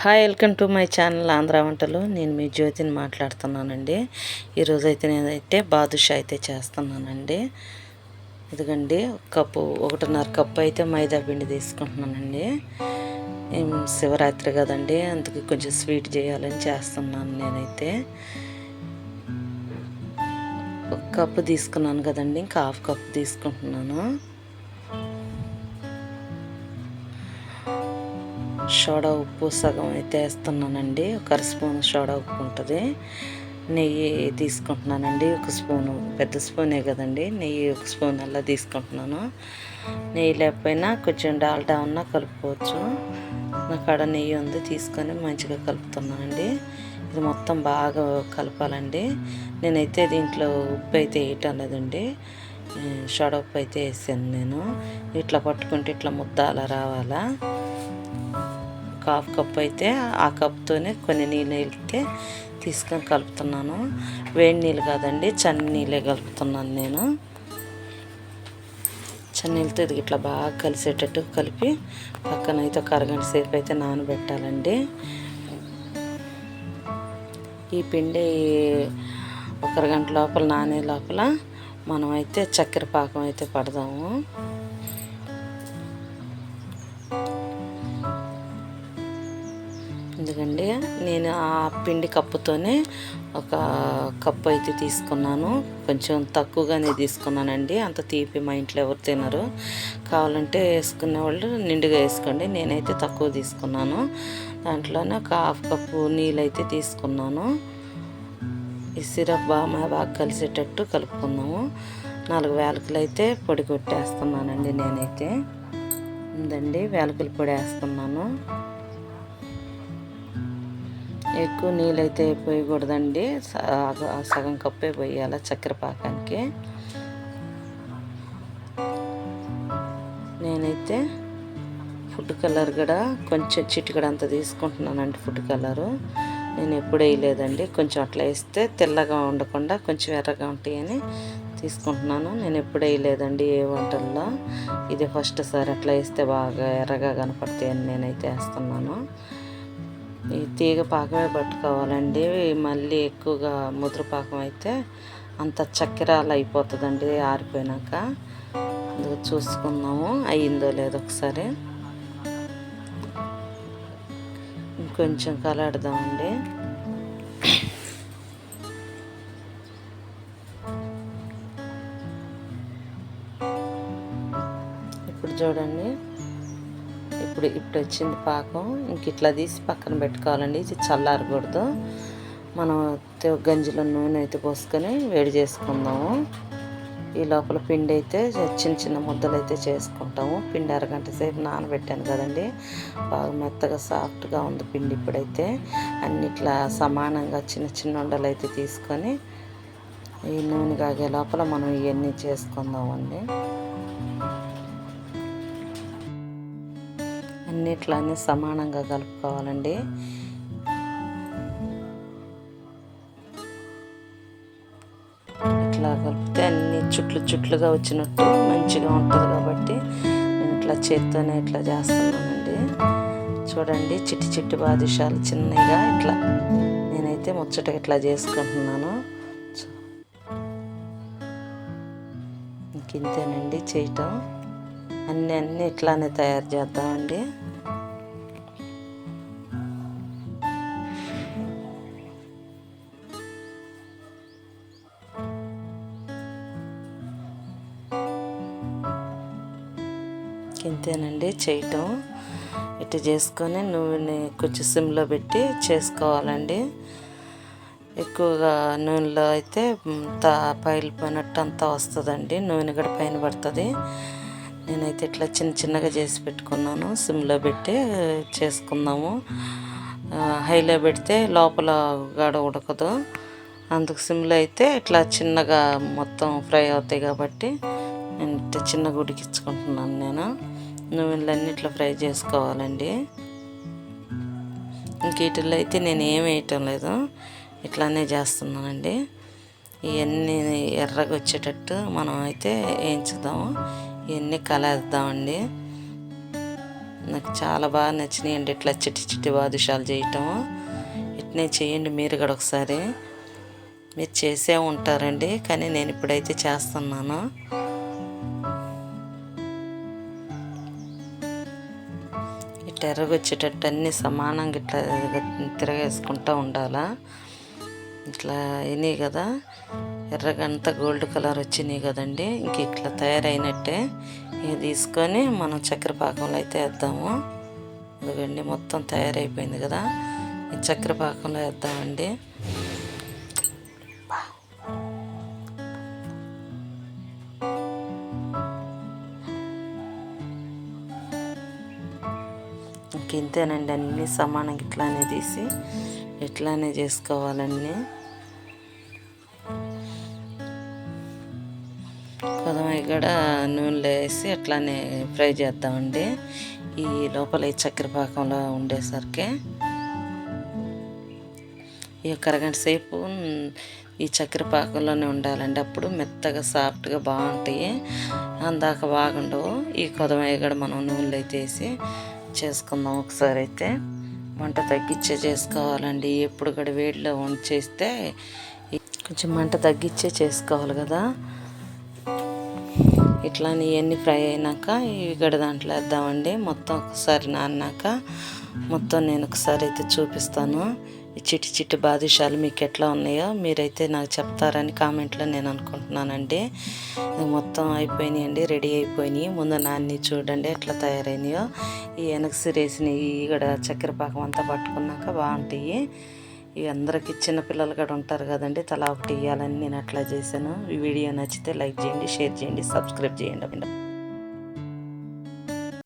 Hi, welcome to my channel Andhra వంటలు. నేను మీ జ్యోతిని మాట్లాడుతున్నానండి. ఈరోజైతే నేనైతే బాదుషా అయితే చేస్తున్నానండి. ఇదిగండి, ఒకటిన్నర కప్పు అయితే మైదా పిండి తీసుకుంటున్నానండి. శివరాత్రి కదండి, అందుకు కొంచెం స్వీట్ చేయాలని చేస్తున్నాను. నేనైతే ఒక కప్పు తీసుకున్నాను కదండి, ఇంకా హాఫ్ కప్పు తీసుకుంటున్నాను. సోడా ఉప్పు సగం అయితే వేస్తున్నానండి. ఒక స్పూన్ సోడా ఉప్పు ఉంటుంది. నెయ్యి తీసుకుంటున్నానండి, ఒక స్పూను, పెద్ద స్పూనే కదండి. నెయ్యి ఒక స్పూన్ అలా తీసుకుంటున్నాను. నెయ్యి లేకపోయినా కొంచెం డాల్డా ఉన్నా కలుపుకోవచ్చు. నా కాడ నెయ్యి ఉంది, తీసుకొని మంచిగా కలుపుతున్నానండి. ఇది మొత్తం బాగా కలపాలండి. నేనైతే దీంట్లో ఉప్పు అయితే వేయటం లేదండి, సోడా ఉప్పు అయితే వేసాను నేను. ఇట్లా పట్టుకుంటే ఇట్లా ముద్ద అలా రావాలా. హాఫ్ కప్ అయితే ఆ కప్తోనే కొన్ని నీళ్ళు అయితే తీసుకొని కలుపుతున్నాను. వేడి నీళ్ళు కాదండి, చన్ని నీళ్ళే కలుపుతున్నాను నేను. చన్నీళ్ళతో ఇది ఇట్లా బాగా కలిసేటట్టు కలిపి పక్కన అయితే ఒక అరగంట సేపు అయితే నానబెట్టాలండి. ఈ పిండి ఒక అరగంట లోపల నానే లోపల మనం అయితే చక్కెర పాకం అయితే పడదాము. ఎందుకండి, నేను ఆ పిండి కప్పుతోనే ఒక కప్పు అయితే తీసుకున్నాను. కొంచెం తక్కువగానే తీసుకున్నానండి. అంత తీపి మా ఇంట్లో ఎవరు తినరు. కావాలంటే వేసుకునే వాళ్ళు నిండుగా వేసుకోండి. నేనైతే తక్కువ తీసుకున్నాను. దాంట్లోనే ఒక హాఫ్ కప్పు నీళ్ళు అయితే తీసుకున్నాను. ఈ సిరప్ బాగా కలిసేటట్టు కలుపుకుందాము. 4 యాలకులు అయితే పొడి కొట్టేస్తున్నానండి. నేనైతే ఉందండి, యాలకుల పొడి వేస్తున్నాను. ఎక్కువ నీళ్ళు అయితే పోయకూడదండి, సగం కప్పే పోయాలి చక్కెర పాకానికి. నేనైతే ఫుడ్ కలర్ కూడా కొంచెం చిటికడంత తీసుకుంటున్నానండి. ఫుడ్ కలరు నేను ఎప్పుడు వేయలేదండి. కొంచెం అట్లా వేస్తే తెల్లగా ఉండకుండా కొంచెం ఎర్రగా ఉంటాయని తీసుకుంటున్నాను. నేను ఎప్పుడు వేయలేదండి ఏ వంటల్లో. ఇది ఫస్ట్ సారి అట్లా వేస్తే బాగా ఎర్రగా కనపడతాయని నేనైతే వేస్తున్నాను. ఈ తీగ పాకమే పట్టుకోవాలండి. మళ్ళీ ఎక్కువగా ముద్ర పాకం అయితే అంత చక్కెర అలా అయిపోతుందండి ఆరిపోయినాక. అందుకు చూసుకుందాము అయ్యిందో లేదో ఒకసారి. ఇంకొంచెం కలాడదామండి. ఇప్పుడు చూడండి, ఇప్పుడు వచ్చింది పాకం. ఇంక ఇట్లా తీసి పక్కన పెట్టుకోవాలండి. ఇది చల్లారకూడదు. మనం గంజిలో నూనె అయితే పోసుకొని వేడి చేసుకుందాము. ఈ లోపల పిండి అయితే చిన్న చిన్న ముద్దలు అయితే చేసుకుంటాము. పిండి అరగంట సేపు నానబెట్టాను కదండి, బాగా మెత్తగా సాఫ్ట్గా ఉంది పిండి. ఇప్పుడైతే అన్నిట్లా సమానంగా చిన్న చిన్న ఉండలు అయితే తీసుకొని ఈ నూనె కాగే లోపల మనం ఇవన్నీ చేసుకుందామండి. అన్నిట్లన్నీ సమానంగా కలుపుకోవాలండి. ఇట్లా కలిపితే అన్ని చుట్లుగా వచ్చినట్టు మంచిగా ఉంటుంది. కాబట్టి నేను ఇట్లా చేత్తోనే ఇట్లా చేస్తున్నానండి. చూడండి, చిట్టి బాదుషాలు చిన్నగా ఇట్లా నేనైతే ముచ్చటగా ఇట్లా చేసుకుంటున్నాను. ఇంకేంతేనండి చేయటం. అన్నీ ఇట్లానే తయారు చేద్దామండి. ఇంతేనండి చేయటం. ఇట్లా చేసుకొని నూనె కొంచెం సిమ్లో పెట్టి చేసుకోవాలండి. ఎక్కువగా నూనెలో అయితే పైలిపోయినట్టు అంతా వస్తుందండి. నూనె కూడా పైన పడుతుంది. నేనైతే ఇట్లా చిన్నగా చేసి పెట్టుకున్నాను. సిమ్లో పెట్టి చేసుకుందాము. హైలో పెడితే లోపల గడ ఉడకదు. అందుకు సిమ్లో అయితే ఇట్లా చిన్నగా మొత్తం ఫ్రై అవుతాయి. కాబట్టి నేను ఇట్లా చిన్నగా ఉడికించుకుంటున్నాను. నేను నూనెలన్నీ ఇట్లా ఫ్రై చేసుకోవాలండి. ఇంక వీటిల్లో అయితే నేను ఏం వేయటం లేదు, ఇట్లానే చేస్తున్నానండి. ఇవన్నీ ఎర్రగా వచ్చేటట్టు మనం అయితే వేయించుదాము. ఇవన్నీ కలేద్దామండి. నాకు చాలా బాగా నచ్చినాయండి ఇట్లా చిట్టి చిట్టి బాదుషాలు చేయటం. ఇట్నే చేయండి మీరు కూడా ఒకసారి. మీరు చేసే ఉంటారండి, కానీ నేను ఇప్పుడైతే చేస్తున్నాను. ఇట్లా ఎర్రగొచ్చేటట్టు అన్నీ సమానంగా ఇట్లా తిరగేసుకుంటూ ఉండాలా. ఇట్లా అయినాయి కదా, ఎర్రగంతా గోల్డ్ కలర్ వచ్చినాయి కదండి. ఇంక ఇట్లా తయారైనట్టే. ఇవి తీసుకొని మనం చక్కెర పాకంలో అయితే వేద్దాము. ఎందుకండి మొత్తం తయారైపోయింది కదా, ఈ చక్కెర పాకంలో వేద్దామండి. ఇంక ఇంతేనండి, అన్నీ సమానంగా ఇట్లానే తీసి ఇట్లానే చేసుకోవాలన్నీ. కొదమై కూడా నూనెలో వేసి అట్లానే ఫ్రై చేద్దామండి. ఈ లోపల ఈ చక్కెర పాకంలో ఉండేసరికి ఈ అరగంట సేపు ఈ చక్కెర పాకంలోనే ఉండాలండి. అప్పుడు మెత్తగా సాఫ్ట్గా బాగుంటాయి. అందాక బాగుండవు. ఈ కొదమై కూడా మనం నూనెలో అయితే వేసి చేసుకుందాం. ఒకసారి అయితే మంట తగ్గించే చేసుకోవాలండి. ఎప్పుడు కూడా వేడిలో చేస్తే కొంచెం మంట తగ్గించే చేసుకోవాలి కదా. ఇట్లా ఇవన్నీ ఫ్రై అయినాక ఇవి కూడా దాంట్లో వేద్దామండి. మొత్తం ఒకసారి నాన్నాక మొత్తం నేను ఒకసారి అయితే చూపిస్తాను. ఈ చిట్టి చిట్టి బాదుషాలు మీకు ఎట్లా ఉన్నాయో మీరైతే నాకు చెప్తారని కామెంట్లో నేను అనుకుంటున్నానండి. మొత్తం అయిపోయినాయండి, రెడీ అయిపోయినాయి. ముందు నాన్ని చూడండి ఎట్లా తయారైనాయో. ఈ వెనక సిరేసినవి కూడా చక్కెర పాకం అంతా పట్టుకున్నాక బాగుంటాయి. ఇవి అందరికీ చిన్నపిల్లలు కూడా ఉంటారు కదండి, తలా ఒకటి ఇవ్వాలని నేను అట్లా చేశాను. ఈ వీడియో నచ్చితే లైక్ చేయండి, షేర్ చేయండి, సబ్స్క్రైబ్ చేయండి.